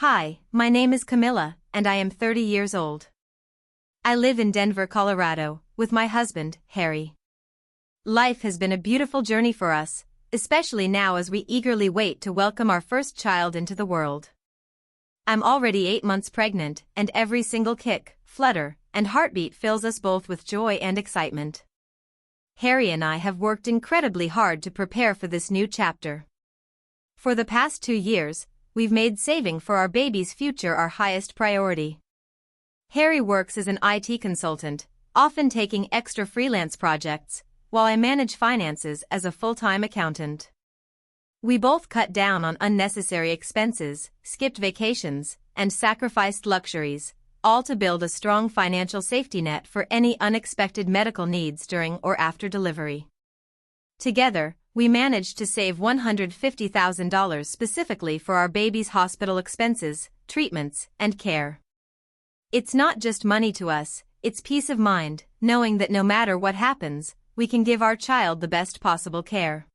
Hi, my name is Camilla, and I am 30 years old. I live in Denver, Colorado, with my husband, Harry. Life has been a beautiful journey for us, especially now as we eagerly wait to welcome our first child into the world. I'm already 8 months pregnant, and every single kick, flutter, and heartbeat fills us both with joy and excitement. Harry and I have worked incredibly hard to prepare for this new chapter. For the past 2 years, we've made saving for our baby's future our highest priority. Harry works as an IT consultant, often taking extra freelance projects, while I manage finances as a full-time accountant. We both cut down on unnecessary expenses, skipped vacations, and sacrificed luxuries, all to build a strong financial safety net for any unexpected medical needs during or after delivery. Together, we managed to save $150,000 specifically for our baby's hospital expenses, treatments, and care. It's not just money to us, it's peace of mind, knowing that no matter what happens, we can give our child the best possible care.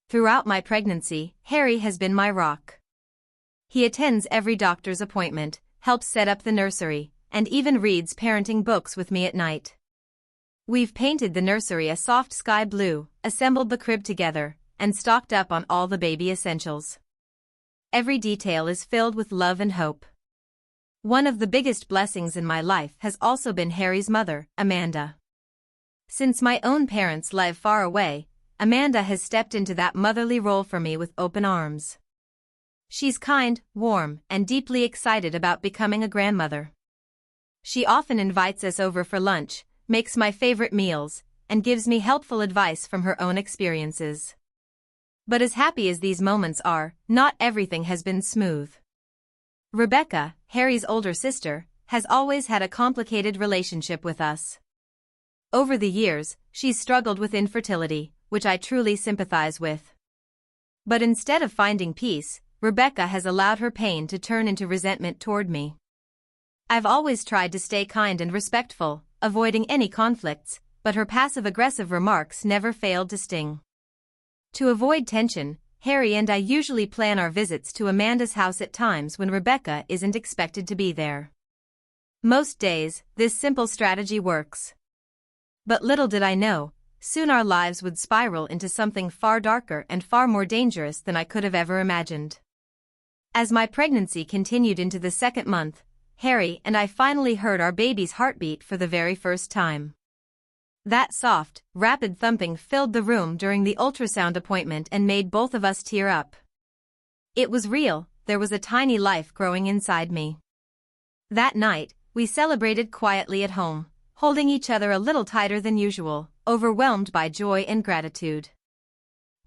Throughout my pregnancy, Harry has been my rock. He attends every doctor's appointment, helps set up the nursery, and even reads parenting books with me at night. We've painted the nursery a soft sky blue, assembled the crib together, and stocked up on all the baby essentials. Every detail is filled with love and hope. One of the biggest blessings in my life has also been Harry's mother, Amanda. Since my own parents live far away, Amanda has stepped into that motherly role for me with open arms. She's kind, warm, and deeply excited about becoming a grandmother. She often invites us over for lunch, makes my favorite meals, and gives me helpful advice from her own experiences. But as happy as these moments are, not everything has been smooth. Rebecca, Harry's older sister, has always had a complicated relationship with us. Over the years, she's struggled with infertility, which I truly sympathize with. But instead of finding peace, Rebecca has allowed her pain to turn into resentment toward me. I've always tried to stay kind and respectful, avoiding any conflicts, but her passive-aggressive remarks never failed to sting. To avoid tension, Harry and I usually plan our visits to Amanda's house at times when Rebecca isn't expected to be there. Most days, this simple strategy works. But little did I know, soon our lives would spiral into something far darker and far more dangerous than I could have ever imagined. As my pregnancy continued into the second month, Harry and I finally heard our baby's heartbeat for the very first time. That soft, rapid thumping filled the room during the ultrasound appointment and made both of us tear up. It was real, there was a tiny life growing inside me. That night, we celebrated quietly at home, holding each other a little tighter than usual, overwhelmed by joy and gratitude.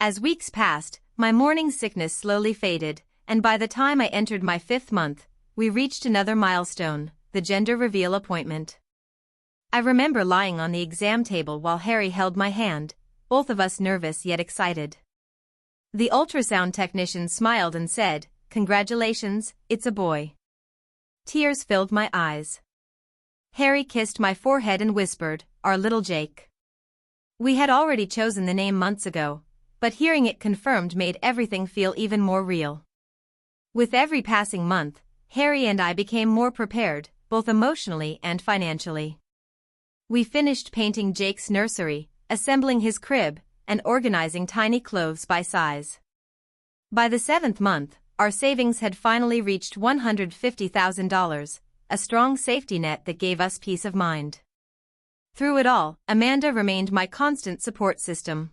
As weeks passed, my morning sickness slowly faded, and by the time I entered my 5th month, we reached another milestone, the gender reveal appointment. I remember lying on the exam table while Harry held my hand, both of us nervous yet excited. The ultrasound technician smiled and said, "Congratulations, it's a boy." Tears filled my eyes. Harry kissed my forehead and whispered, "Our little Jake." We had already chosen the name months ago, but hearing it confirmed made everything feel even more real. With every passing month, Harry and I became more prepared, both emotionally and financially. We finished painting Jake's nursery, assembling his crib, and organizing tiny clothes by size. By the 7th month, our savings had finally reached $150,000, a strong safety net that gave us peace of mind. Through it all, Amanda remained my constant support system.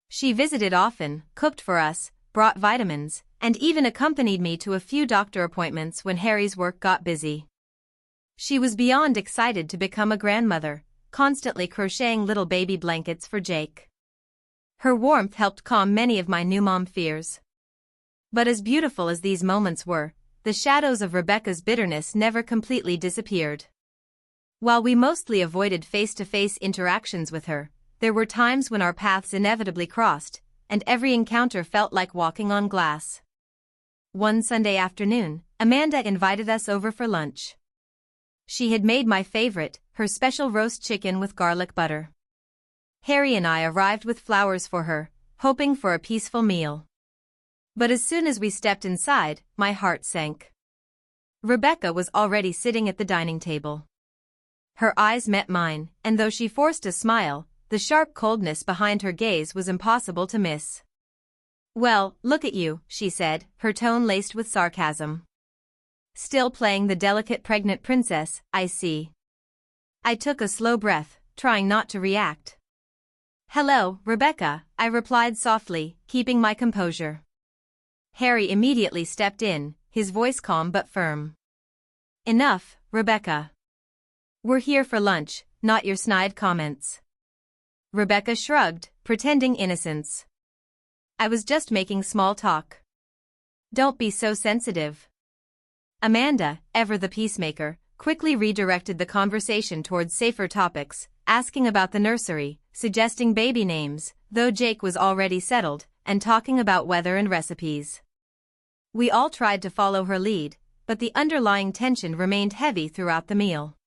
She visited often, cooked for us, brought vitamins, and even accompanied me to a few doctor appointments when Harry's work got busy. She was beyond excited to become a grandmother, constantly crocheting little baby blankets for Jake. Her warmth helped calm many of my new mom fears. But as beautiful as these moments were, the shadows of Rebecca's bitterness never completely disappeared. While we mostly avoided face-to-face interactions with her, there were times when our paths inevitably crossed, and every encounter felt like walking on glass. One Sunday afternoon, Amanda invited us over for lunch. She had made my favorite, her special roast chicken with garlic butter. Harry and I arrived with flowers for her, hoping for a peaceful meal. But as soon as we stepped inside, my heart sank. Rebecca was already sitting at the dining table. Her eyes met mine, and though she forced a smile, the sharp coldness behind her gaze was impossible to miss. "Well, look at you," she said, her tone laced with sarcasm. "Still playing the delicate pregnant princess, I see." I took a slow breath, trying not to react. "Hello, Rebecca," I replied softly, keeping my composure. Harry immediately stepped in, his voice calm but firm. "Enough, Rebecca. We're here for lunch, not your snide comments." Rebecca shrugged, pretending innocence. "I was just making small talk." "Don't be so sensitive." Amanda, ever the peacemaker, quickly redirected the conversation towards safer topics, asking about the nursery, suggesting baby names, though Jake was already settled, and talking about weather and recipes. We all tried to follow her lead, but the underlying tension remained heavy throughout the meal.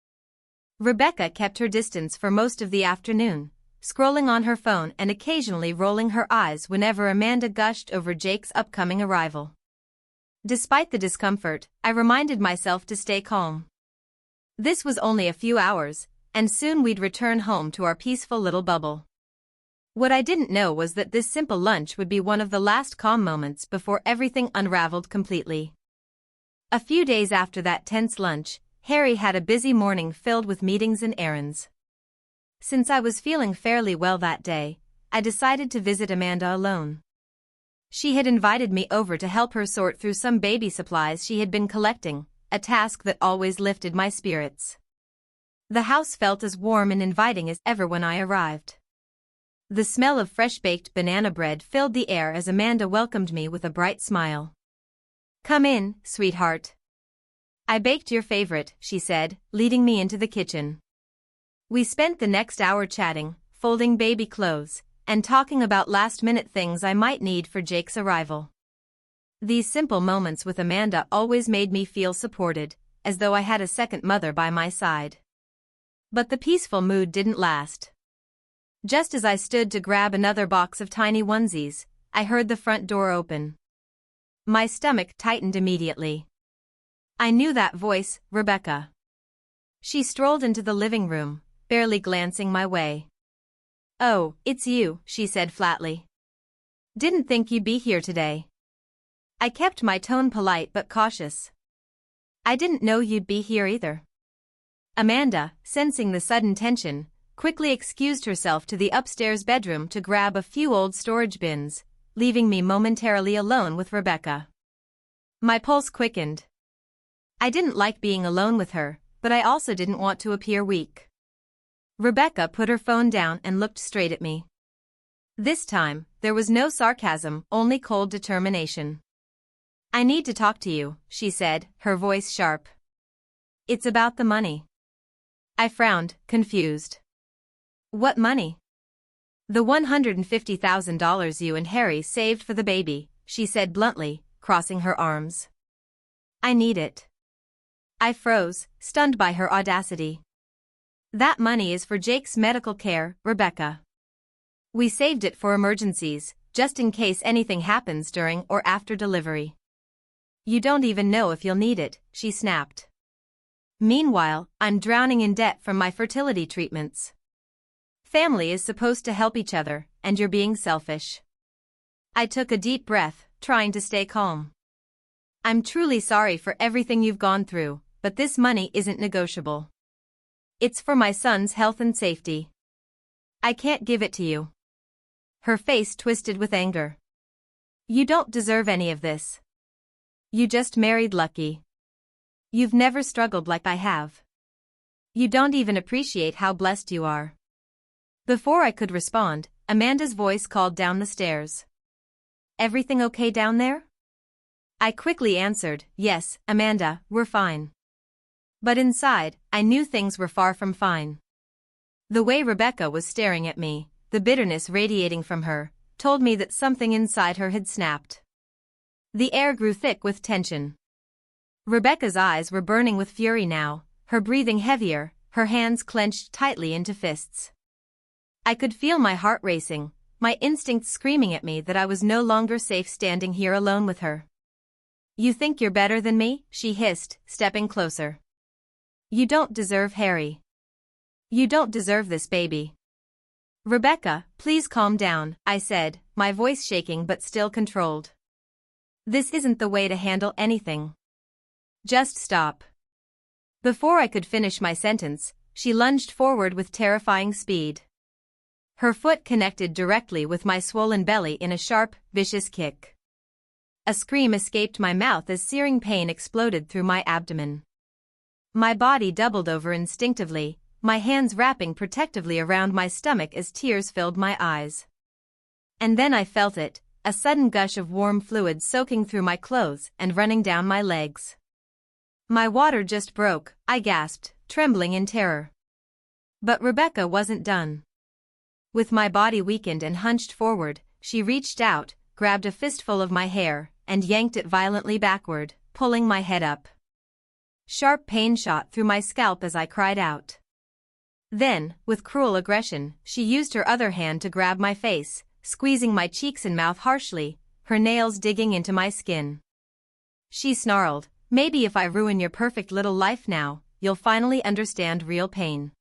Rebecca kept her distance for most of the afternoon, scrolling on her phone and occasionally rolling her eyes whenever Amanda gushed over Jake's upcoming arrival. Despite the discomfort, I reminded myself to stay calm. This was only a few hours, and soon we'd return home to our peaceful little bubble. What I didn't know was that this simple lunch would be one of the last calm moments before everything unraveled completely. A few days after that tense lunch, Harry had a busy morning filled with meetings and errands. Since I was feeling fairly well that day, I decided to visit Amanda alone. She had invited me over to help her sort through some baby supplies she had been collecting, a task that always lifted my spirits. The house felt as warm and inviting as ever when I arrived. The smell of fresh-baked banana bread filled the air as Amanda welcomed me with a bright smile. "Come in, sweetheart. I baked your favorite," she said, leading me into the kitchen. We spent the next hour chatting, folding baby clothes, and talking about last-minute things I might need for Jake's arrival. These simple moments with Amanda always made me feel supported, as though I had a second mother by my side. But the peaceful mood didn't last. Just as I stood to grab another box of tiny onesies, I heard the front door open. My stomach tightened immediately. I knew that voice, Rebecca. She strolled into the living room, barely glancing my way. "Oh, it's you," she said flatly. "Didn't think you'd be here today." I kept my tone polite but cautious. "I didn't know you'd be here either." Amanda, sensing the sudden tension, quickly excused herself to the upstairs bedroom to grab a few old storage bins, leaving me momentarily alone with Rebecca. My pulse quickened. I didn't like being alone with her, but I also didn't want to appear weak. Rebecca put her phone down and looked straight at me. This time, there was no sarcasm, only cold determination. "I need to talk to you," she said, her voice sharp. "It's about the money." I frowned, confused. "What money?" "The $150,000 you and Harry saved for the baby," she said bluntly, crossing her arms. "I need it." I froze, stunned by her audacity. "That money is for Jake's medical care, Rebecca. We saved it for emergencies, just in case anything happens during or after delivery." "You don't even know if you'll need it," she snapped. "Meanwhile, I'm drowning in debt from my fertility treatments." Family is supposed to help each other, and you're being selfish. I took a deep breath, trying to stay calm. "I'm truly sorry for everything you've gone through, but this money isn't negotiable. It's for my son's health and safety. I can't give it to you." Her face twisted with anger. "You don't deserve any of this. You just married lucky. You've never struggled like I have. You don't even appreciate how blessed you are." Before I could respond, Amanda's voice called down the stairs. "Everything okay down there?" I quickly answered, "Yes, Amanda, we're fine." But inside, I knew things were far from fine. The way Rebecca was staring at me, the bitterness radiating from her, told me that something inside her had snapped. The air grew thick with tension. Rebecca's eyes were burning with fury now, her breathing heavier, her hands clenched tightly into fists. I could feel my heart racing, my instincts screaming at me that I was no longer safe standing here alone with her. You think you're better than me? She hissed, stepping closer. You don't deserve Harry. You don't deserve this baby. Rebecca, please calm down, I said, my voice shaking but still controlled. This isn't the way to handle anything. Just stop. Before I could finish my sentence, she lunged forward with terrifying speed. Her foot connected directly with my swollen belly in a sharp, vicious kick. A scream escaped my mouth as searing pain exploded through my abdomen. My body doubled over instinctively, my hands wrapping protectively around my stomach as tears filled my eyes. And then I felt it, a sudden gush of warm fluid soaking through my clothes and running down my legs. My water just broke, I gasped, trembling in terror. But Rebecca wasn't done. With my body weakened and hunched forward, she reached out, grabbed a fistful of my hair, and yanked it violently backward, pulling my head up. Sharp pain shot through my scalp as I cried out. Then, with cruel aggression, she used her other hand to grab my face, squeezing my cheeks and mouth harshly, her nails digging into my skin. She snarled, "Maybe if I ruin your perfect little life now, you'll finally understand real pain."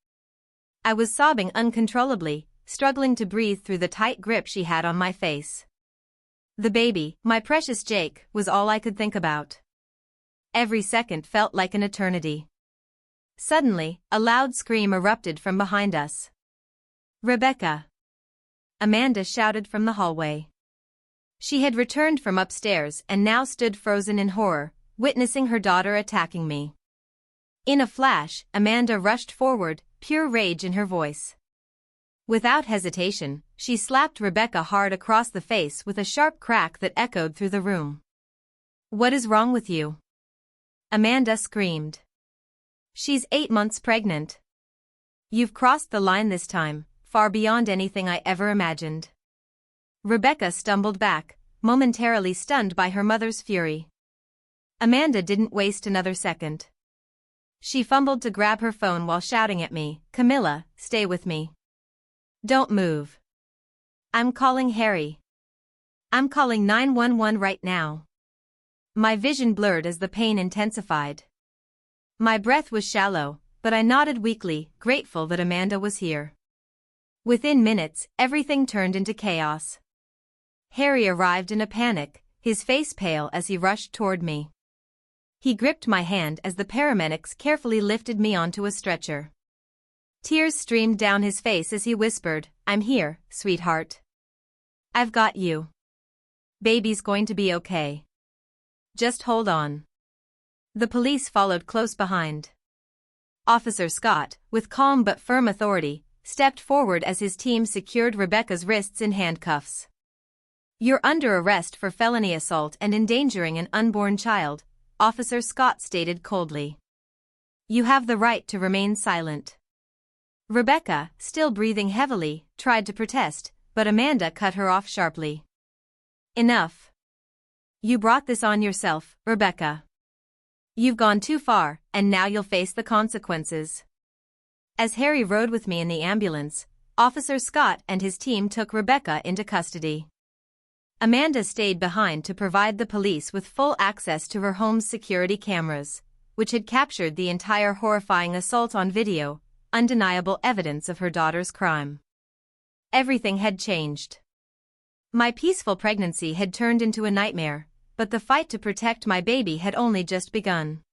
I was sobbing uncontrollably, struggling to breathe through the tight grip she had on my face. The baby, my precious Jake, was all I could think about. Every second felt like an eternity. Suddenly, a loud scream erupted from behind us. "Rebecca!" Amanda shouted from the hallway. She had returned from upstairs and now stood frozen in horror, witnessing her daughter attacking me. In a flash, Amanda rushed forward, pure rage in her voice. Without hesitation, she slapped Rebecca hard across the face with a sharp crack that echoed through the room. "What is wrong with you?" Amanda screamed. "She's 8 months pregnant. You've crossed the line this time, far beyond anything I ever imagined." Rebecca stumbled back, momentarily stunned by her mother's fury. Amanda didn't waste another second. She fumbled to grab her phone while shouting at me, "Camilla, stay with me. Don't move. I'm calling Harry. I'm calling 911 right now." My vision blurred as the pain intensified. My breath was shallow, but I nodded weakly, grateful that Amanda was here. Within minutes, everything turned into chaos. Harry arrived in a panic, his face pale as he rushed toward me. He gripped my hand as the paramedics carefully lifted me onto a stretcher. Tears streamed down his face as he whispered, "I'm here, sweetheart. I've got you. Baby's going to be okay. Just hold on." The police followed close behind. Officer Scott, with calm but firm authority, stepped forward as his team secured Rebecca's wrists in handcuffs. "You're under arrest for felony assault and endangering an unborn child," Officer Scott stated coldly. "You have the right to remain silent." Rebecca, still breathing heavily, tried to protest, but Amanda cut her off sharply. "Enough. You brought this on yourself, Rebecca. You've gone too far, and now you'll face the consequences." As Harry rode with me in the ambulance, Officer Scott and his team took Rebecca into custody. Amanda stayed behind to provide the police with full access to her home's security cameras, which had captured the entire horrifying assault on video, undeniable evidence of her daughter's crime. Everything had changed. My peaceful pregnancy had turned into a nightmare, but the fight to protect my baby had only just begun.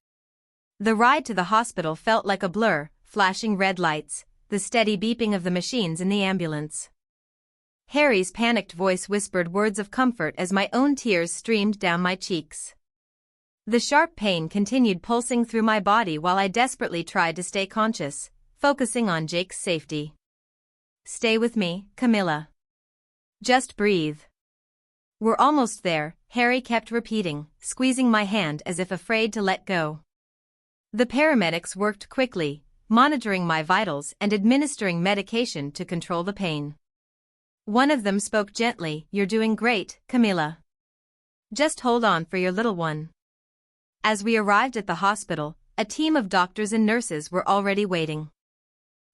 The ride to the hospital felt like a blur, flashing red lights, the steady beeping of the machines in the ambulance. Harry's panicked voice whispered words of comfort as my own tears streamed down my cheeks. The sharp pain continued pulsing through my body while I desperately tried to stay conscious, focusing on Jake's safety. "Stay with me, Camilla. Just breathe. We're almost there," Harry kept repeating, squeezing my hand as if afraid to let go. The paramedics worked quickly, monitoring my vitals and administering medication to control the pain. One of them spoke gently, "You're doing great, Camilla. Just hold on for your little one." As we arrived at the hospital, a team of doctors and nurses were already waiting.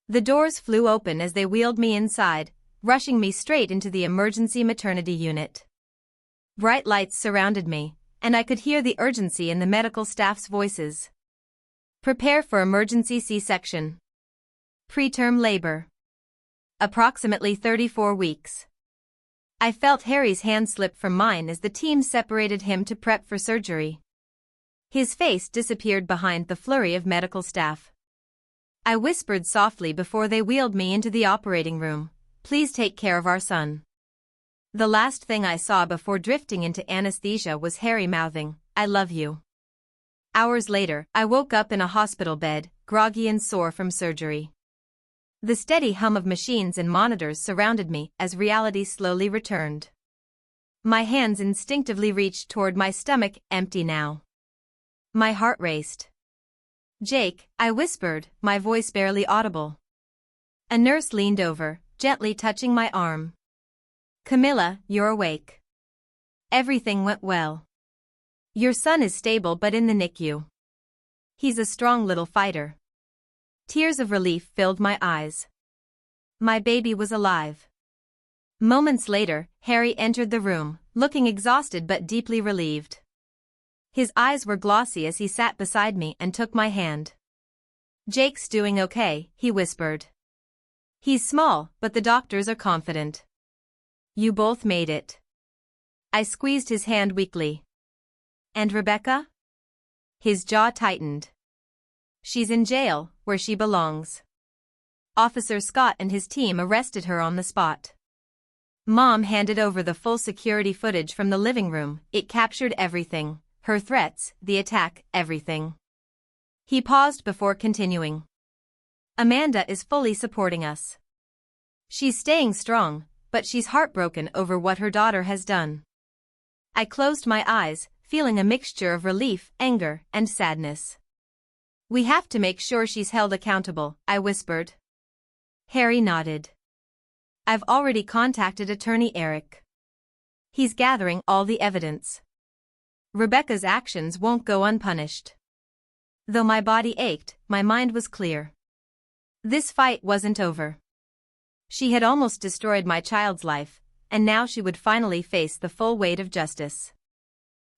The doors flew open as they wheeled me inside, rushing me straight into the emergency maternity unit. Bright lights surrounded me, and I could hear the urgency in the medical staff's voices. Prepare for emergency C-section. Preterm labor. Approximately 34 weeks. I felt Harry's hand slip from mine as the team separated him to prep for surgery. His face disappeared behind the flurry of medical staff. I whispered softly before they wheeled me into the operating room, "Please take care of our son." The last thing I saw before drifting into anesthesia was Harry mouthing, "I love you." Hours later, I woke up in a hospital bed, groggy and sore from surgery. The steady hum of machines and monitors surrounded me as reality slowly returned. My hands instinctively reached toward my stomach, empty now. My heart raced. "Jake," I whispered, my voice barely audible. A nurse leaned over, gently touching my arm. "Camilla, you're awake. Everything went well. Your son is stable but in the NICU. He's a strong little fighter." Tears of relief filled my eyes. My baby was alive. Moments later, Harry entered the room, looking exhausted but deeply relieved. His eyes were glossy as he sat beside me and took my hand. "Jake's doing okay," he whispered. "He's small, but the doctors are confident. You both made it." I squeezed his hand weakly. "And Rebecca?" His jaw tightened. "She's in jail, where she belongs. Officer Scott and his team arrested her on the spot." Mom handed over the full security footage from the living room. It captured everything, her threats, the attack, everything. He paused before continuing. "Amanda is fully supporting us. She's staying strong, but she's heartbroken over what her daughter has done." I closed my eyes, feeling a mixture of relief, anger, and sadness. "We have to make sure she's held accountable," I whispered. Harry nodded. "I've already contacted Attorney Eric. He's gathering all the evidence. Rebecca's actions won't go unpunished." Though my body ached, my mind was clear. This fight wasn't over. She had almost destroyed my child's life, and now she would finally face the full weight of justice.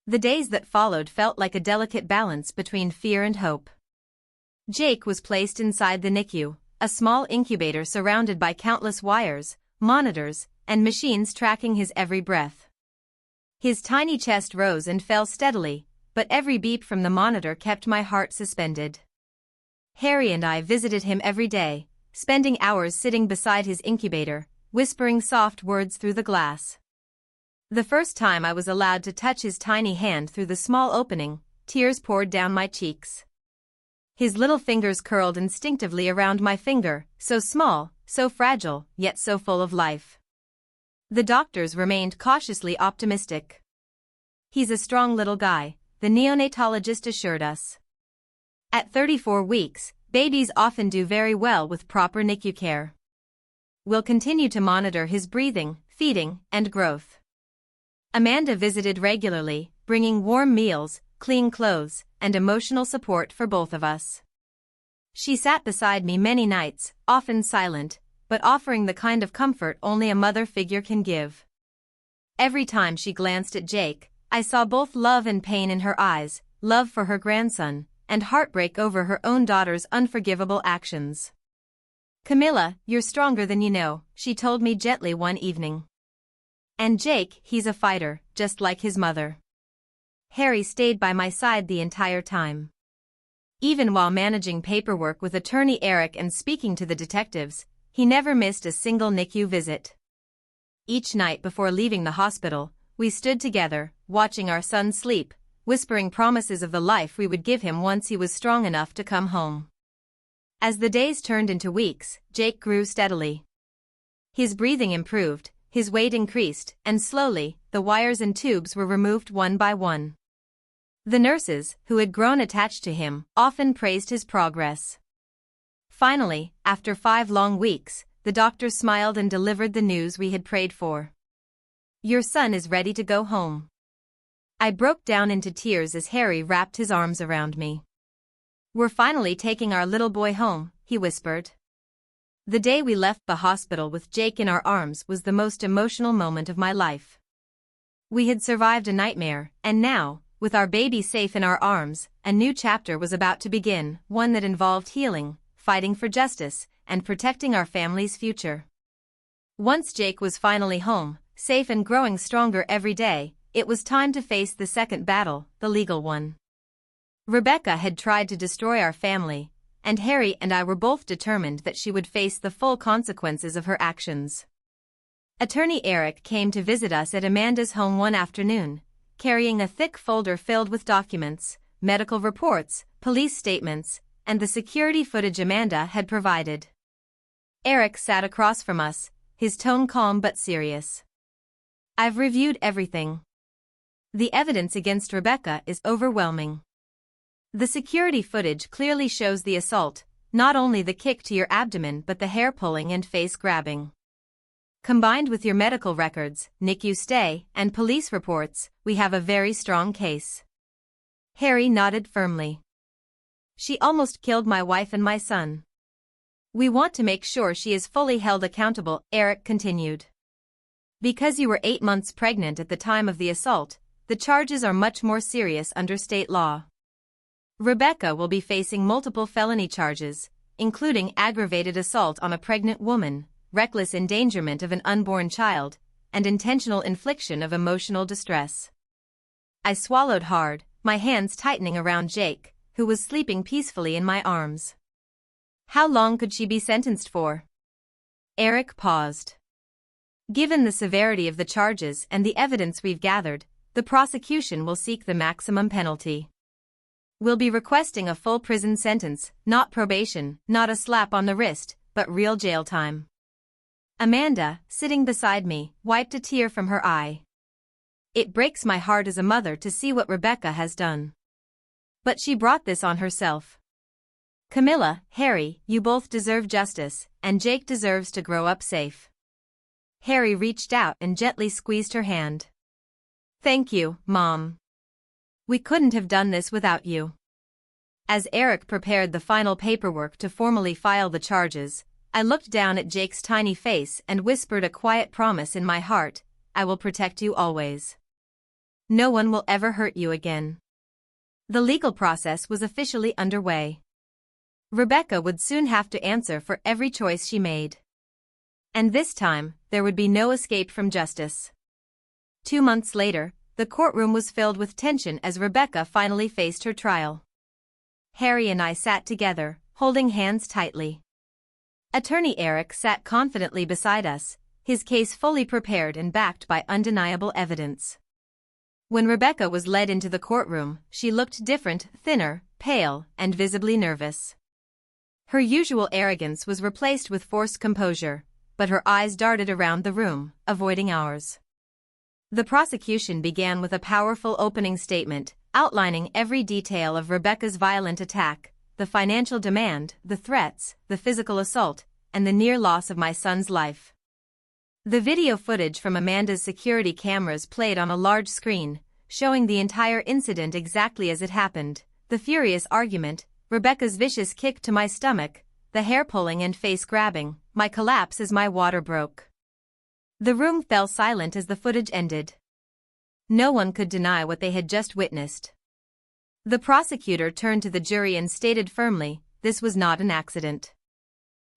The days that followed felt like a delicate balance between fear and hope. Jake was placed inside the NICU, a small incubator surrounded by countless wires, monitors, and machines tracking his every breath. His tiny chest rose and fell steadily, but every beep from the monitor kept my heart suspended. Harry and I visited him every day, spending hours sitting beside his incubator, whispering soft words through the glass. The first time I was allowed to touch his tiny hand through the small opening, tears poured down my cheeks. His little fingers curled instinctively around my finger, so small, so fragile, yet so full of life. The doctors remained cautiously optimistic. "He's a strong little guy," the neonatologist assured us. At 34 weeks, babies often do very well with proper NICU care. "We'll continue to monitor his breathing, feeding, and growth." Amanda visited regularly, bringing warm meals, clean clothes, and emotional support for both of us. She sat beside me many nights, often silent, but offering the kind of comfort only a mother figure can give. Every time she glanced at Jake, I saw both love and pain in her eyes, love for her grandson, and heartbreak over her own daughter's unforgivable actions. "Camilla, you're stronger than you know," she told me gently one evening. "And Jake, he's a fighter, just like his mother." Harry stayed by my side the entire time. Even while managing paperwork with Attorney Eric and speaking to the detectives, he never missed a single NICU visit. Each night before leaving the hospital, we stood together, watching our son sleep, whispering promises of the life we would give him once he was strong enough to come home. As the days turned into weeks, Jake grew steadily. His breathing improved, his weight increased, and slowly, the wires and tubes were removed one by one. The nurses, who had grown attached to him, often praised his progress. Finally, after 5 long weeks, the doctor smiled and delivered the news we had prayed for. "Your son is ready to go home." I broke down into tears as Harry wrapped his arms around me. "We're finally taking our little boy home," he whispered. The day we left the hospital with Jake in our arms was the most emotional moment of my life. We had survived a nightmare, and now, with our baby safe in our arms, a new chapter was about to begin, one that involved healing, fighting for justice, and protecting our family's future. Once Jake was finally home, safe and growing stronger every day, it was time to face the second battle, the legal one. Rebecca had tried to destroy our family, and Harry and I were both determined that she would face the full consequences of her actions. Attorney Eric came to visit us at Amanda's home one afternoon, carrying a thick folder filled with documents, medical reports, police statements, and the security footage Amanda had provided. Eric sat across from us, his tone calm but serious. "I've reviewed everything. The evidence against Rebecca is overwhelming. The security footage clearly shows the assault, not only the kick to your abdomen but the hair pulling and face grabbing. Combined with your medical records, NICU stay, and police reports, we have a very strong case." Harry nodded firmly. "She almost killed my wife and my son. We want to make sure she is fully held accountable," Eric continued. "Because you were 8 months pregnant at the time of the assault, the charges are much more serious under state law. Rebecca will be facing multiple felony charges, including aggravated assault on a pregnant woman, reckless endangerment of an unborn child, and intentional infliction of emotional distress." I swallowed hard, my hands tightening around Jake, who was sleeping peacefully in my arms. "How long could she be sentenced for?" Eric paused. "Given the severity of the charges and the evidence we've gathered, the prosecution will seek the maximum penalty. We'll be requesting a full prison sentence, not probation, not a slap on the wrist, but real jail time." Amanda, sitting beside me, wiped a tear from her eye. "It breaks my heart as a mother to see what Rebecca has done. But she brought this on herself. Camilla, Harry, you both deserve justice, and Jake deserves to grow up safe." Harry reached out and gently squeezed her hand. "Thank you, Mom. We couldn't have done this without you." As Eric prepared the final paperwork to formally file the charges, I looked down at Jake's tiny face and whispered a quiet promise in my heart: "I will protect you always. No one will ever hurt you again." The legal process was officially underway. Rebecca would soon have to answer for every choice she made. And this time, there would be no escape from justice. 2 months later, the courtroom was filled with tension as Rebecca finally faced her trial. Harry and I sat together, holding hands tightly. Attorney Eric sat confidently beside us, his case fully prepared and backed by undeniable evidence. When Rebecca was led into the courtroom, she looked different, thinner, pale, and visibly nervous. Her usual arrogance was replaced with forced composure, but her eyes darted around the room, avoiding ours. The prosecution began with a powerful opening statement, outlining every detail of Rebecca's violent attack, the financial demand, the threats, the physical assault, and the near loss of my son's life. The video footage from Amanda's security cameras played on a large screen, showing the entire incident exactly as it happened: the furious argument, Rebecca's vicious kick to my stomach, the hair pulling and face grabbing, my collapse as my water broke. The room fell silent as the footage ended. No one could deny what they had just witnessed. The prosecutor turned to the jury and stated firmly, "This was not an accident.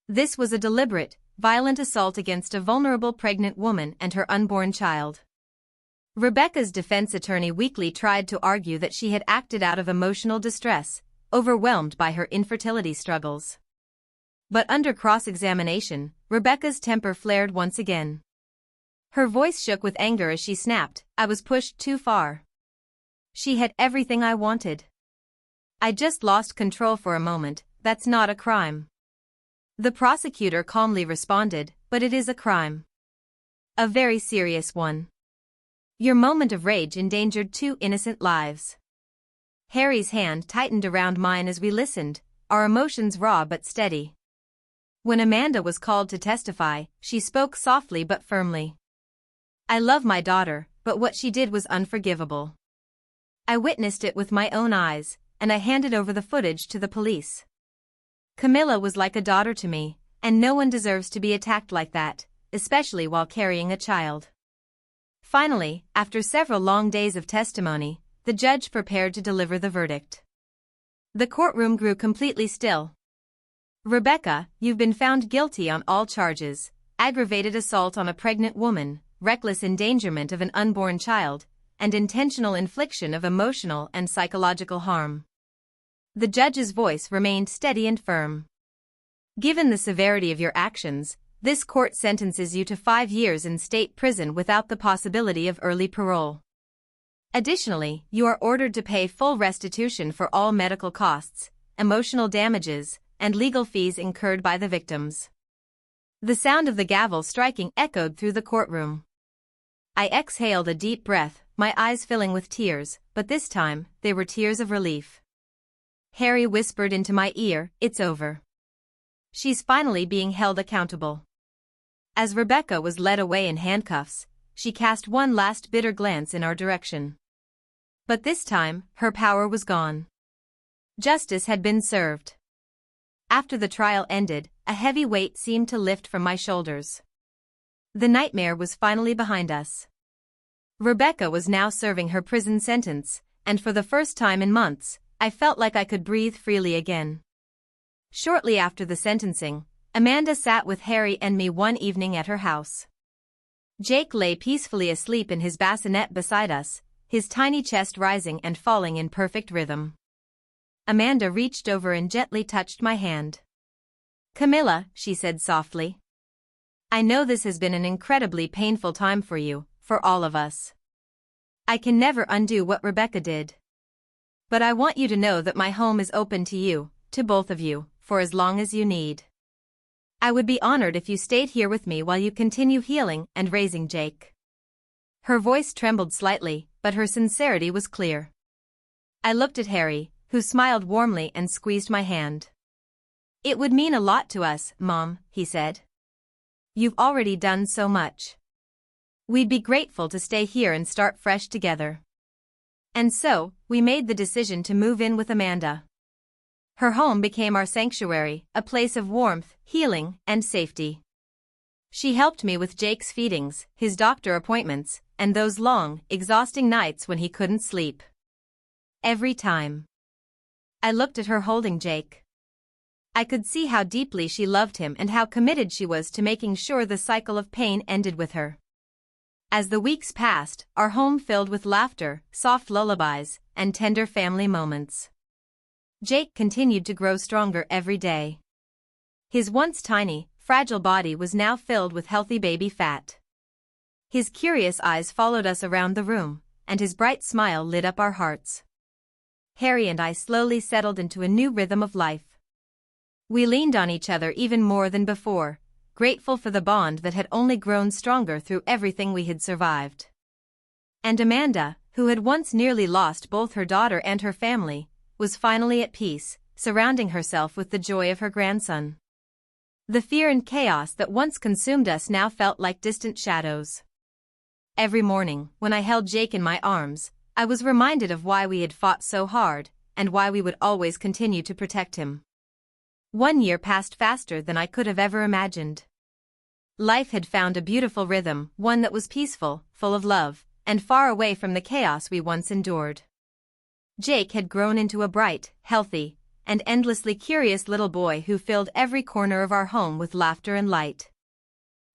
This was a deliberate, violent assault against a vulnerable pregnant woman and her unborn child." Rebecca's defense attorney weakly tried to argue that she had acted out of emotional distress, overwhelmed by her infertility struggles. But under cross-examination, Rebecca's temper flared once again. Her voice shook with anger as she snapped, "I was pushed too far. She had everything I wanted. I just lost control for a moment. That's not a crime." The prosecutor calmly responded, "But it is a crime. A very serious one. Your moment of rage endangered 2 innocent lives." Harry's hand tightened around mine as we listened, our emotions raw but steady. When Amanda was called to testify, she spoke softly but firmly. "I love my daughter, but what she did was unforgivable. I witnessed it with my own eyes, and I handed over the footage to the police. Camilla was like a daughter to me, and no one deserves to be attacked like that, especially while carrying a child." Finally, after several long days of testimony, the judge prepared to deliver the verdict. The courtroom grew completely still. "Rebecca, you've been found guilty on all charges: aggravated assault on a pregnant woman, reckless endangerment of an unborn child, and intentional infliction of emotional and psychological harm." The judge's voice remained steady and firm. "Given the severity of your actions, this court sentences you to 5 years in state prison without the possibility of early parole. Additionally, you are ordered to pay full restitution for all medical costs, emotional damages, and legal fees incurred by the victims." The sound of the gavel striking echoed through the courtroom. I exhaled a deep breath, my eyes filling with tears, but this time, they were tears of relief. Harry whispered into my ear, "It's over. She's finally being held accountable." As Rebecca was led away in handcuffs, she cast one last bitter glance in our direction. But this time, her power was gone. Justice had been served. After the trial ended, a heavy weight seemed to lift from my shoulders. The nightmare was finally behind us. Rebecca was now serving her prison sentence, and for the first time in months, I felt like I could breathe freely again. Shortly after the sentencing, Amanda sat with Harry and me one evening at her house. Jake lay peacefully asleep in his bassinet beside us, his tiny chest rising and falling in perfect rhythm. Amanda reached over and gently touched my hand. "Camilla," she said softly. "I know this has been an incredibly painful time for you, for all of us. I can never undo what Rebecca did. But I want you to know that my home is open to you, to both of you, for as long as you need. I would be honored if you stayed here with me while you continue healing and raising Jake." Her voice trembled slightly, but her sincerity was clear. I looked at Harry, who smiled warmly and squeezed my hand. "It would mean a lot to us, Mom," he said. "You've already done so much. We'd be grateful to stay here and start fresh together." And so, we made the decision to move in with Amanda. Her home became our sanctuary, a place of warmth, healing, and safety. She helped me with Jake's feedings, his doctor appointments, and those long, exhausting nights when he couldn't sleep. Every time I looked at her holding Jake, I could see how deeply she loved him and how committed she was to making sure the cycle of pain ended with her. As the weeks passed, our home filled with laughter, soft lullabies, and tender family moments. Jake continued to grow stronger every day. His once tiny, fragile body was now filled with healthy baby fat. His curious eyes followed us around the room, and his bright smile lit up our hearts. Harry and I slowly settled into a new rhythm of life. We leaned on each other even more than before, grateful for the bond that had only grown stronger through everything we had survived. And Amanda, who had once nearly lost both her daughter and her family, was finally at peace, surrounding herself with the joy of her grandson. The fear and chaos that once consumed us now felt like distant shadows. Every morning, when I held Jake in my arms, I was reminded of why we had fought so hard, and why we would always continue to protect him. 1 year passed faster than I could have ever imagined. Life had found a beautiful rhythm, one that was peaceful, full of love, and far away from the chaos we once endured. Jake had grown into a bright, healthy, and endlessly curious little boy who filled every corner of our home with laughter and light.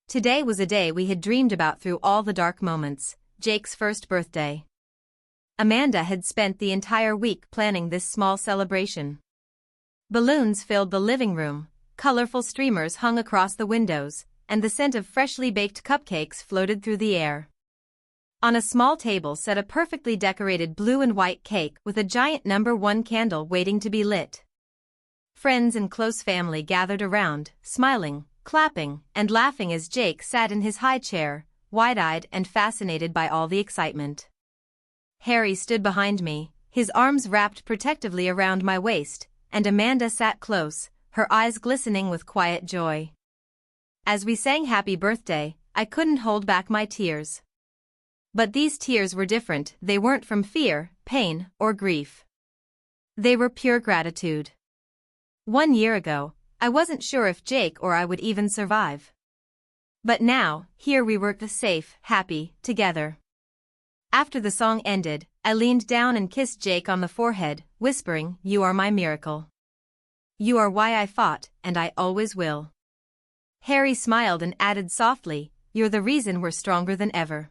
Today was a day we had dreamed about through all the dark moments, Jake's first birthday. Amanda had spent the entire week planning this small celebration. Balloons filled the living room, colorful streamers hung across the windows, and the scent of freshly baked cupcakes floated through the air. On a small table sat a perfectly decorated blue and white cake with a giant #1 candle waiting to be lit. Friends and close family gathered around, smiling, clapping, and laughing as Jake sat in his high chair, wide-eyed and fascinated by all the excitement. Harry stood behind me, his arms wrapped protectively around my waist, and Amanda sat close, her eyes glistening with quiet joy. As we sang happy birthday, I couldn't hold back my tears. But these tears were different. They weren't from fear, pain, or grief. They were pure gratitude. 1 year ago, I wasn't sure if Jake or I would even survive. But now, here we were, safe, happy, together. After the song ended, I leaned down and kissed Jake on the forehead, whispering, "You are my miracle. You are why I fought, and I always will." Harry smiled and added softly, "You're the reason we're stronger than ever."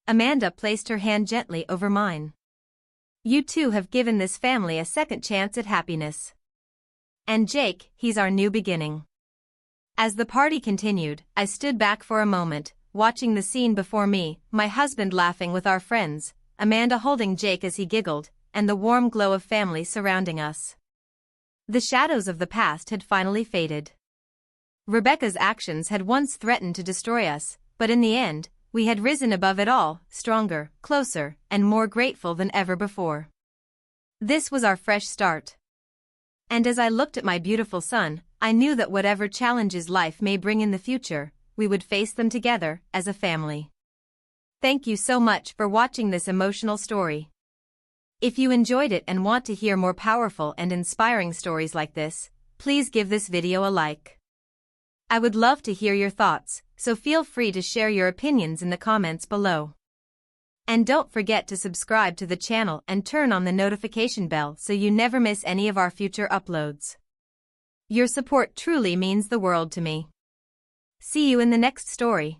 Amanda placed her hand gently over mine. "You two have given this family a second chance at happiness. And Jake, he's our new beginning." As the party continued, I stood back for a moment, watching the scene before me, my husband laughing with our friends, Amanda holding Jake as he giggled, and the warm glow of family surrounding us. The shadows of the past had finally faded. Rebecca's actions had once threatened to destroy us, but in the end, we had risen above it all, stronger, closer, and more grateful than ever before. This was our fresh start. And as I looked at my beautiful son, I knew that whatever challenges life may bring in the future, we would face them together, as a family. Thank you so much for watching this emotional story. If you enjoyed it and want to hear more powerful and inspiring stories like this, please give this video a like. I would love to hear your thoughts, so feel free to share your opinions in the comments below. And don't forget to subscribe to the channel and turn on the notification bell so you never miss any of our future uploads. Your support truly means the world to me. See you in the next story.